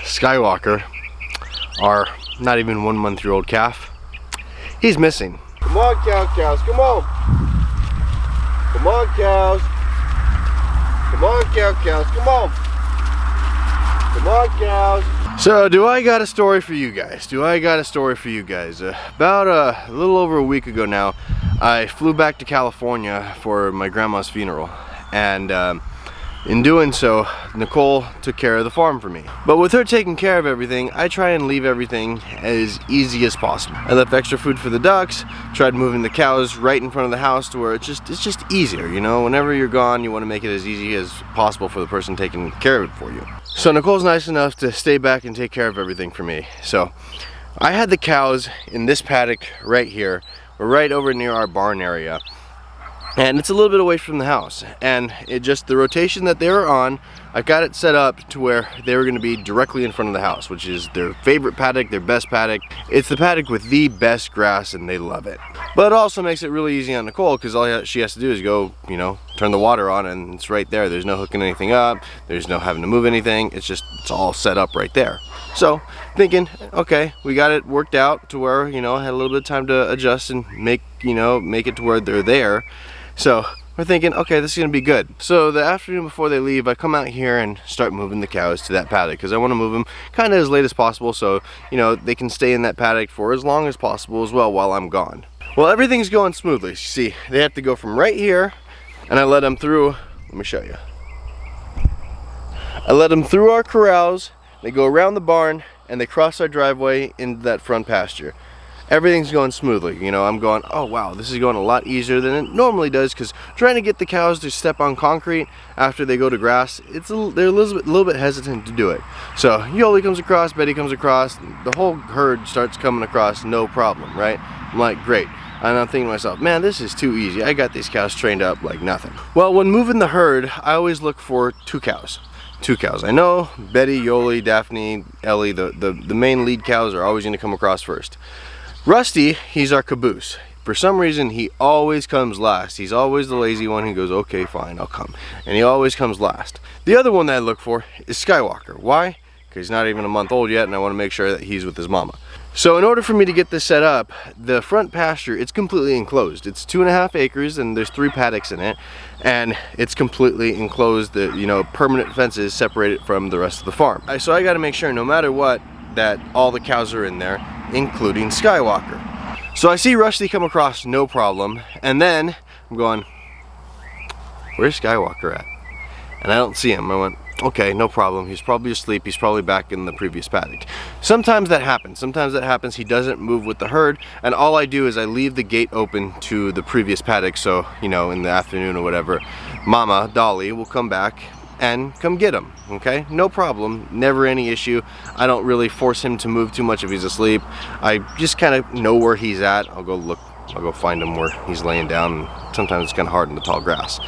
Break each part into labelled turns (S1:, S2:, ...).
S1: Skywalker, our not even 1 month-old calf, he's missing. Come on, cows, come on. Come on, cows. Come on, cows, come on. Come on, cows. So, do I got a story for you guys? About a little over a week ago now, I flew back to California for my grandma's funeral, and in doing so, Nicole took care of the farm for me. But with her taking care of everything, I try and leave everything as easy as possible. I left extra food for the ducks, tried moving the cows right in front of the house to where it's just easier, you know? Whenever you're gone, you want to make it as easy as possible for the person taking care of it for you. So Nicole's nice enough to stay back and take care of everything for me. So I had the cows in this paddock right here. We're right over near our barn area. And it's a little bit away from the house, and the rotation that they were on, I've got it set up to where they were going to be directly in front of the house, which is their favorite paddock, their best paddock. It's the paddock with the best grass, and they love it. But it also makes it really easy on Nicole, because all she has to do is go, you know, turn the water on, and it's right there. There's no hooking anything up, there's no having to move anything, it's all set up right there. So, thinking, okay, we got it worked out to where, you know, I had a little bit of time to adjust and make it to where they're there. So we're thinking, okay, this is gonna be good. So the afternoon before they leave, I come out here and start moving the cows to that paddock, because I want to move them kind of as late as possible, so you know they can stay in that paddock for as long as possible as well while I'm gone. Well, everything's going smoothly. See, they have to go from right here, and I let them through. Let me show you. I let them through our corrals. They go around the barn, and they cross our driveway into that front pasture. Everything's going smoothly. You know, I'm going, oh wow, this is going a lot easier than it normally does, because trying to get the cows to step on concrete after they go to grass, they're a little bit hesitant to do it. So Yoli comes across, Betty comes across, the whole herd starts coming across, no problem, right? I'm like, great. And I'm thinking to myself, man, this is too easy. I got these cows trained up like nothing. Well, when moving the herd, I always look for two cows. I know Betty, Yoli, Daphne, Ellie, the main lead cows are always going to come across first. Rusty, he's our caboose. For some reason, he always comes last. He's always the lazy one who goes, okay, fine, I'll come. And he always comes last. The other one that I look for is Skywalker. Why? Because he's not even a month old yet, and I want to make sure that he's with his mama. So in order for me to get this set up, the front pasture, it's completely enclosed. It's 2.5 acres, and there's 3 paddocks in it, and it's completely enclosed. Permanent fences separate it from the rest of the farm. So I got to make sure, no matter what, that all the cows are in there, including Skywalker. So I see Rusty come across, no problem, and then I'm going, where's Skywalker at? And I don't see him. I went, okay, no problem, he's probably asleep, he's probably back in the previous paddock. Sometimes that happens, he doesn't move with the herd, and all I do is I leave the gate open to the previous paddock, so, you know, in the afternoon or whatever, Mama, Dolly, will come back and come get him, okay? No problem, never any issue. I don't really force him to move too much if he's asleep. I just kind of know where he's at. I'll go find him where he's laying down, and sometimes it's kind of hard in the tall grass.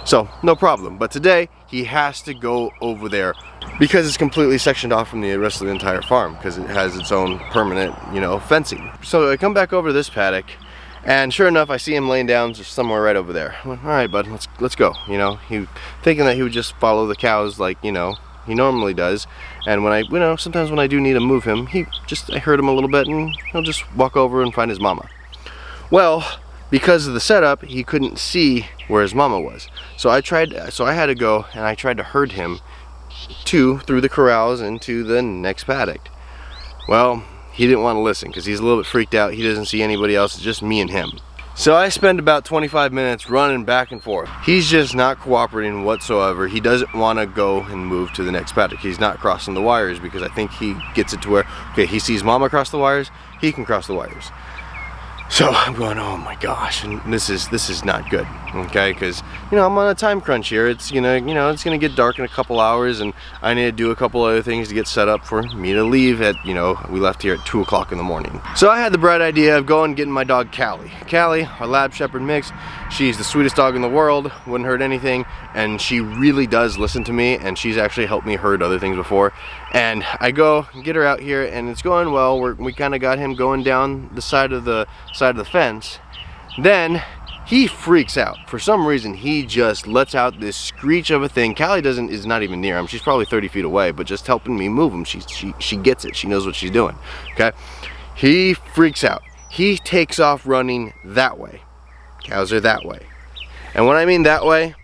S1: So, no problem. But today, he has to go over there because it's completely sectioned off from the rest of the entire farm, because it has its own permanent, fencing. So I come back over to this paddock, and sure enough, I see him laying down just somewhere right over there. I went, all right, bud, let's go. He thinking that he would just follow the cows like, he normally does. And when sometimes when I do need to move him, I hurt him a little bit, and he'll just walk over and find his mama. Well, because of the setup, he couldn't see where his mama was. So I had to go and I tried to herd him through the corrals into the next paddock. Well, he didn't want to listen because he's a little bit freaked out. He doesn't see anybody else, it's just me and him. So I spend about 25 minutes running back and forth. He's just not cooperating whatsoever. He doesn't want to go and move to the next paddock. He's not crossing the wires because I think he gets it to where, okay, he sees mama cross the wires, he can cross the wires. So I'm going, oh my gosh, and this is not good, okay? Because I'm on a time crunch here. It's it's gonna get dark in a couple hours, and I need to do a couple other things to get set up for me to leave at we left here at 2 o'clock in the morning. So I had the bright idea of going and getting my dog Callie. Callie, our Lab Shepherd mix. She's the sweetest dog in the world. Wouldn't hurt anything, and she really does listen to me. And she's actually helped me herd other things before. And I go and get her out here, and it's going well. We kind of got him going down the side of the fence. Then he freaks out. For some reason, he just lets out this screech of a thing. Callie is not even near him. She's probably 30 feet away, but just helping me move him. She gets it. She knows what she's doing, okay? He freaks out. He takes off running that way. Cows are that way. And when I mean that way,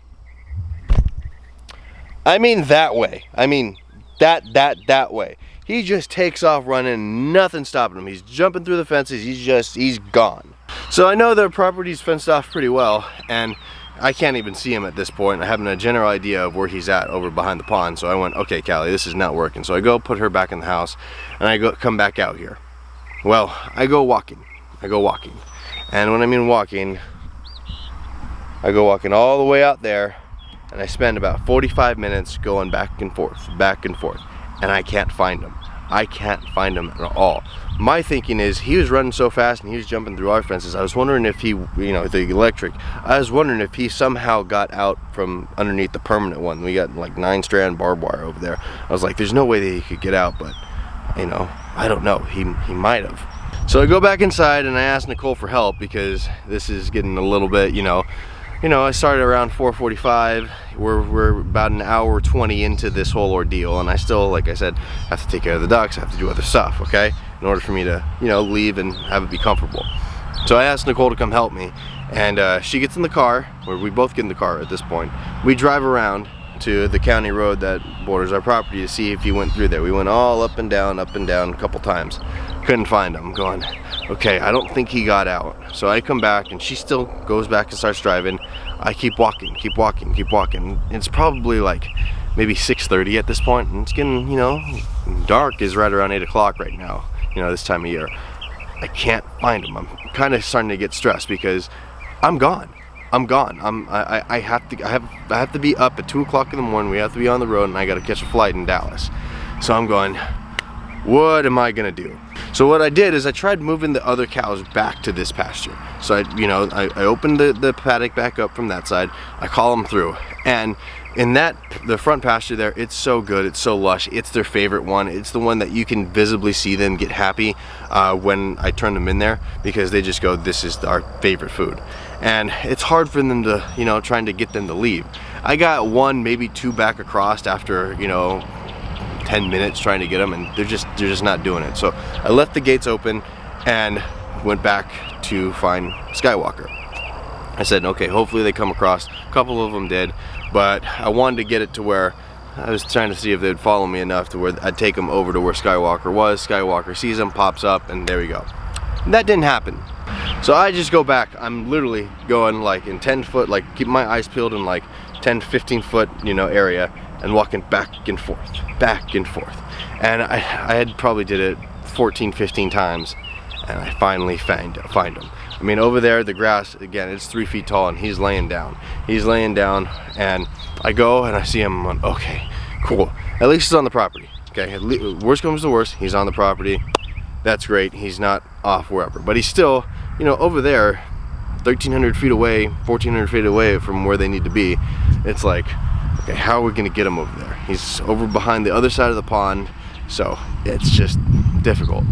S1: I mean that way. I mean that way. He just takes off running, nothing stopping him. He's jumping through the fences, he's gone. So I know their property's fenced off pretty well, and I can't even see him at this point. I have a general idea of where he's at over behind the pond. So I went, okay, Callie, this is not working. So I go put her back in the house, and I come back out here. Well, I go walking. And when I mean walking, I go walking all the way out there, and I spend about 45 minutes going back and forth, and I can't find him. I can't find him at all. My thinking is he was running so fast and he was jumping through our fences. I was wondering if he, you know, the electric, I was wondering if he somehow got out from underneath the permanent one. We got like 9-strand barbed wire over there. I was like, there's no way that he could get out, but you know, I don't know. He might have. So I go back inside and I ask Nicole for help because this is getting a little bit, you know, I started around 4:45. We're about an hour 20 into this whole ordeal, and I still, like I said, have to take care of the ducks. I have to do other stuff, okay, in order for me to, you know, leave and have it be comfortable. So I asked Nicole to come help me, and she gets in the car, or we both get in the car at this point. We drive around to the county road that borders our property to see if he went through there. We went all up and down a couple times. Couldn't find him. I'm going, okay, I don't think he got out. So I come back and she still goes back and starts driving. I keep walking. It's probably like maybe 6:30 at this point, and it's getting, you know, dark is right around 8 o'clock right now, you know, this time of year. I can't find him. I'm kind of starting to get stressed because I'm gone. I have to be up at 2 o'clock in the morning. We have to be on the road, and I got to catch a flight in Dallas. So I'm going, what am I gonna do? So what I did is I tried moving the other cows back to this pasture. So I opened the paddock back up from that side. I call them through, and in the front pasture there, it's so good, it's so lush. It's their favorite one. It's the one that you can visibly see them get happy when I turn them in there, because they just go, this is our favorite food. And it's hard for them to, you know, trying to get them to leave. I got 1, maybe 2 back across after, you know, 10 minutes trying to get them, and they're just not doing it. So I left the gates open and went back to find Skywalker. I said, okay, hopefully they come across. A couple of them did, but I wanted to get it to where I was trying to see if they'd follow me enough to where I'd take them over to where Skywalker was. Skywalker sees them, pops up, and there we go. And that didn't happen. So I just go back. I'm literally going like in 10 foot, like keep my eyes peeled in like 10, 15 foot, you know, area, and walking back and forth. And I had probably did it 14, 15 times, and I finally find him. I mean, over there, the grass, again, it's 3 feet tall, and he's laying down. And I go and I see him. I'm like, okay, cool. At least he's on the property. Okay, worst comes to worst, he's on the property. That's great. He's not off wherever, but he's still, you know, over there, 1,300 feet away, 1,400 feet away from where they need to be. It's like, okay, how are we gonna get him over there? He's over behind the other side of the pond, so it's just difficult.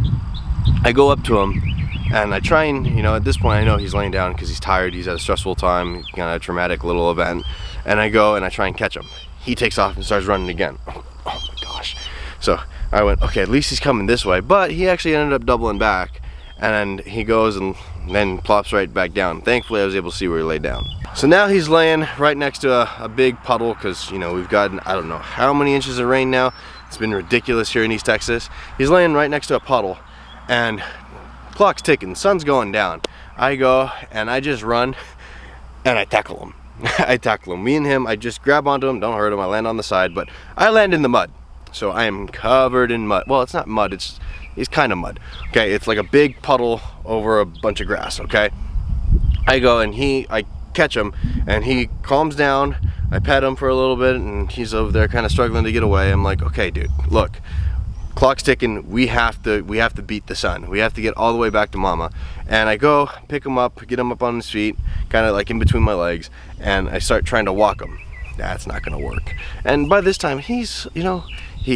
S1: I go up to him and I try and, you know, at this point I know he's laying down because he's tired, he's had a stressful time, kind of a traumatic little event, and I go and I try and catch him. He takes off and starts running again. Oh my gosh. So I went, okay, at least he's coming this way, but he actually ended up doubling back, and he goes and then plops right back down. Thankfully I was able to see where he laid down. So now he's laying right next to a big puddle, because, you know, we've gotten, I don't know how many inches of rain now. It's been ridiculous here in East Texas. He's laying right next to a puddle, and clock's ticking, sun's going down. I go and I just run and I tackle him. Me and him, I just grab onto him, don't hurt him, I land on the side, but I land in the mud. So I am covered in mud. Well, it's not mud, it's kind of mud. Okay, it's like a big puddle over a bunch of grass, okay? I go and I catch him, and he calms down. I pet him for a little bit, and he's over there kind of struggling to get away. I'm like, okay, dude, look, clock's ticking. We have to beat the sun. We have to get all the way back to mama. And I go pick him up, get him up on his feet, kind of like in between my legs, and I start trying to walk him. That's not gonna work. And by this time, he's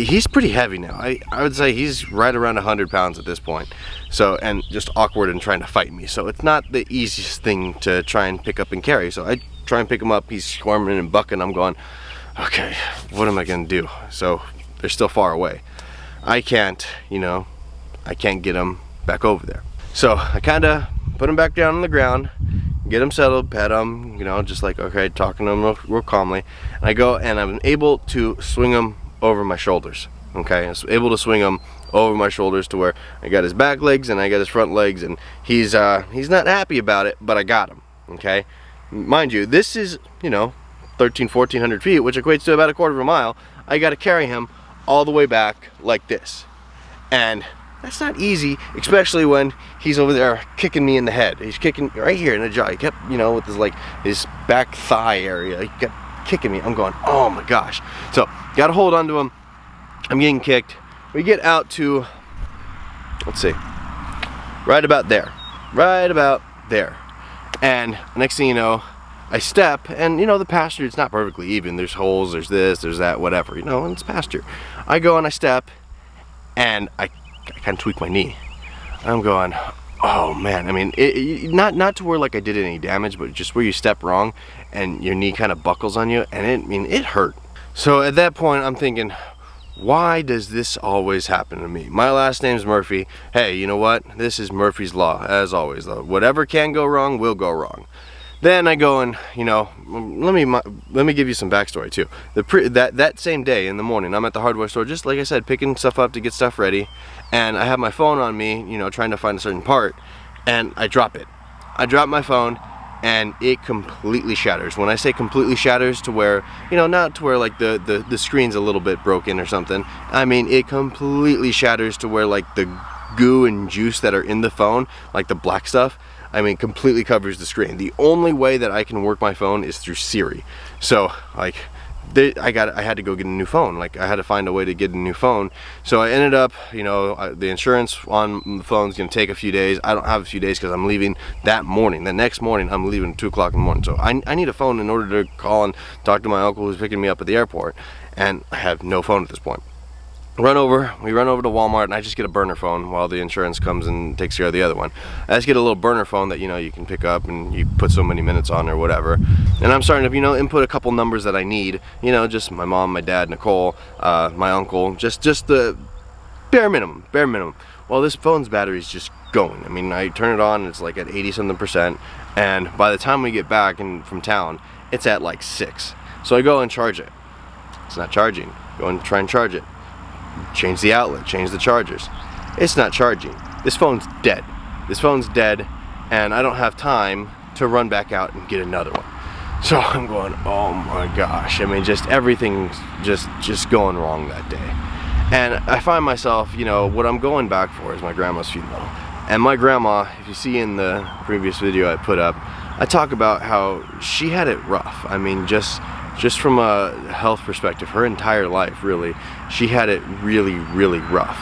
S1: he's pretty heavy now. I would say he's right around 100 pounds at this point. So, and just awkward and trying to fight me. So it's not the easiest thing to try and pick up and carry. So I try and pick him up, he's squirming and bucking. I'm going, okay, what am I gonna do? So they're still far away. I can't, you know, I can't get him back over there. So I kinda put him back down on the ground, get him settled, pet him, you know, just like, okay, talking to him real calmly. And I go and I'm able to swing him over my shoulders. Okay, I was able to swing him over my shoulders to where I got his back legs and I got his front legs, and he's not happy about it, but I got him. Okay, mind you, this is, you know, 1,400 feet, which equates to about a quarter of a mile. I got to carry him all the way back like this, and that's not easy, especially when he's over there kicking me in the head. He's kicking right here in the jaw. He kept, you know, with his like his back thigh area. He kept kicking me. I'm going, oh my gosh. So got to hold on to him. I'm getting kicked. We get out to, let's see, right about there. And next thing you know, I step, and you know, the pasture, it's not perfectly even. There's holes, there's this, there's that, whatever, you know, and it's pasture. I go and I step, and I kind of tweak my knee. I'm going, oh man. I mean, not to where like I did any damage, but just where you step wrong and your knee kind of buckles on you, and it hurt. So at that point, I'm thinking, why does this always happen to me? My last name's Murphy. Hey, you know what? This is Murphy's Law, as always, though. Whatever can go wrong will go wrong. Then I go and, you know, let me give you some backstory too. That same day in the morning, I'm at the hardware store, just like I said, picking stuff up to get stuff ready, and I have my phone on me, you know, trying to find a certain part, and I drop it. I drop my phone, and it completely shatters. When I say completely shatters, to where, you know, not to where like the screen's a little bit broken or something. I mean, it completely shatters to where like the goo and juice that are in the phone, like the black stuff, I mean, completely covers the screen. The only way that I can work my phone is through Siri. So like, I had to go get a new phone. Like, I had to find a way to get a new phone. So I ended up, you know, the insurance on the phone's gonna take a few days. I don't have a few days because I'm leaving that morning. The next morning, I'm leaving at 2 o'clock in the morning. So I need a phone in order to call and talk to my uncle who's picking me up at the airport. And I have no phone at this point. We run over to Walmart, and I just get a burner phone while the insurance comes and takes care of the other one. I just get a little burner phone that, you know, you can pick up and you put so many minutes on or whatever. And I'm starting to, you know, input a couple numbers that I need, you know, just my mom, my dad, Nicole, my uncle, just the bare minimum. Well, this phone's battery's just going. I mean, I turn it on and it's like at 80-something%, and by the time we get back from town, it's at like 6. So I go and charge it. It's not charging. Go and try and charge it. Change the outlet, change the chargers. It's not charging. This phone's dead. And I don't have time to run back out and get another one. So I'm going, oh my gosh. I mean, just everything's just going wrong that day. And I find myself, you know, what I'm going back for is my grandma's funeral. And my grandma, if you see in the previous video I put up, I talk about how she had it rough. I mean, just from a health perspective, her entire life, really, she had it really, really rough.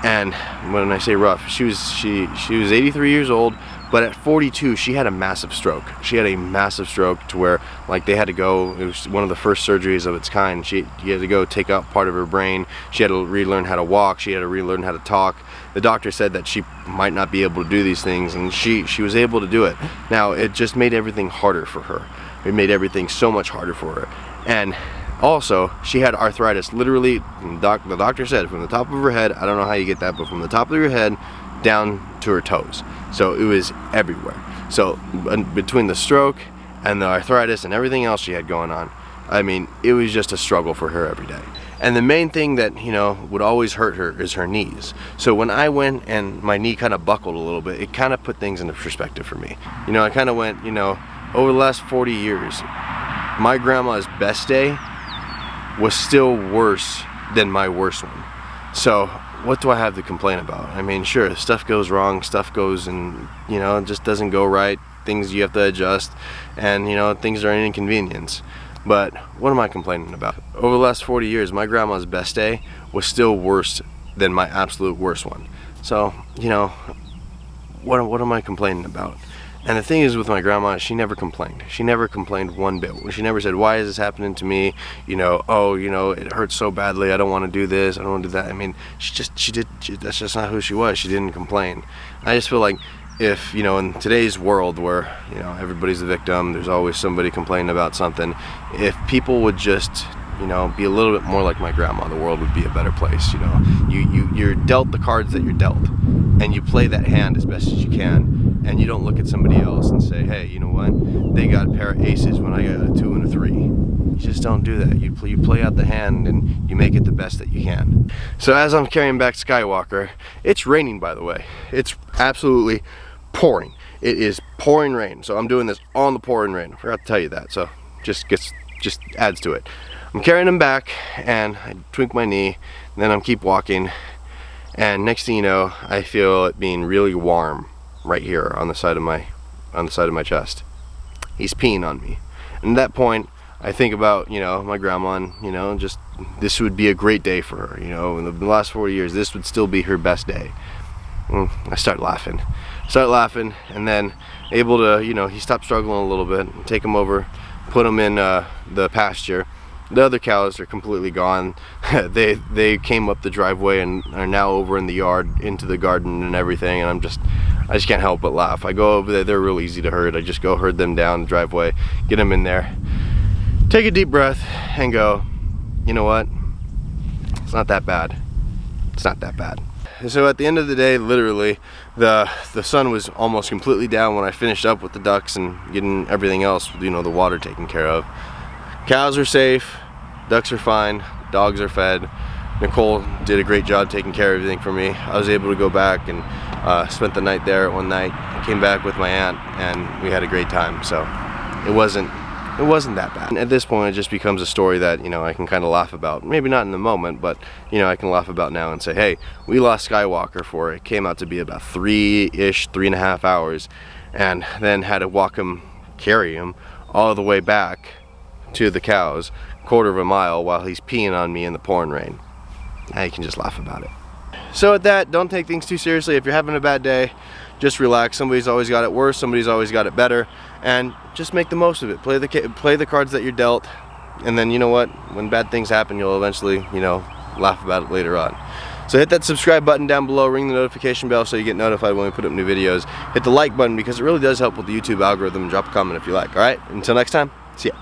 S1: And when I say rough, she was 83 years old, but at 42, she had a massive stroke. She had a massive stroke to where, like, they had to go, it was one of the first surgeries of its kind. She had to go take out part of her brain. She had to relearn how to walk. She had to relearn how to talk. The doctor said that she might not be able to do these things, and she was able to do it. Now, it just made everything harder for her. It made everything so much harder for her. And also, she had arthritis, literally, the doctor said, from the top of her head, I don't know how you get that, but from the top of her head down to her toes. So it was everywhere. So between the stroke and the arthritis and everything else she had going on, I mean, it was just a struggle for her every day. And the main thing that, you know, would always hurt her is her knees. So when I went and my knee kind of buckled a little bit, it kind of put things into perspective for me. You know, I kind of went, you know, over the last 40 years, my grandma's best day was still worse than my worst one. So what do I have to complain about? I mean, sure, stuff goes wrong, stuff goes and, you know, it just doesn't go right. Things you have to adjust, and, you know, things are an inconvenience. But what am I complaining about? Over the last 40 years, my grandma's best day was still worse than my absolute worst one. So, you know, what am I complaining about? And the thing is with my grandma, she never complained. She never complained one bit. She never said, why is this happening to me? You know, oh, you know, it hurts so badly. I don't want to do this. I don't want to do that. I mean, that's just not who she was. She didn't complain. I just feel like if, you know, in today's world where, you know, everybody's a victim, there's always somebody complaining about something. If people would just, you know, be a little bit more like my grandma, the world would be a better place. You know, you're dealt the cards that you're dealt, and you play that hand as best as you can, and you don't look at somebody else and say, hey, you know what, they got a pair of aces when I got a 2 and a 3. You just don't do that. You play out the hand and you make it the best that you can. So as I'm carrying back Skywalker, it's raining, by the way. It's absolutely pouring. It is pouring rain. So I'm doing this on the pouring rain. I forgot to tell you that. So just adds to it. I'm carrying him back and I tweak my knee, and then I'm keep walking, and next thing you know, I feel it being really warm right here on the side of my chest. He's peeing on me. And at that point, I think about, you know, my grandma, and, you know, just this would be a great day for her. You know, in the last 40 years, this would still be her best day. I start laughing, and then able to, you know, he stopped struggling a little bit, take him over, put him in the pasture. The other cows are completely gone. they came up the driveway and are now over in the yard, into the garden and everything, and I just can't help but laugh. I go over there, they're real easy to herd. I just go herd them down the driveway, get them in there, take a deep breath, and go, you know what? It's not that bad. It's not that bad. So at the end of the day, literally, the sun was almost completely down when I finished up with the ducks and getting everything else, you know, the water taken care of. Cows are safe, ducks are fine, dogs are fed. Nicole did a great job taking care of everything for me. I was able to go back and spent the night there one night. I came back with my aunt and we had a great time. So it wasn't that bad. And at this point, it just becomes a story that, you know, I can kind of laugh about. Maybe not in the moment, but, you know, I can laugh about now and say, hey, we lost Skywalker for, it came out to be about 3.5 hours, and then had to carry him all the way back to the cows, quarter of a mile, while he's peeing on me in the pouring rain. Now you can just laugh about it. So at that, don't take things too seriously. If you're having a bad day, just relax. Somebody's always got it worse, somebody's always got it better, and just make the most of it. Play the cards that you're dealt, and then, you know what, when bad things happen, you'll eventually, you know, laugh about it later on. So hit that subscribe button down below, ring the notification bell so you get notified when we put up new videos. Hit the like button because it really does help with the YouTube algorithm, and drop a comment if you like. Alright, until next time, see ya.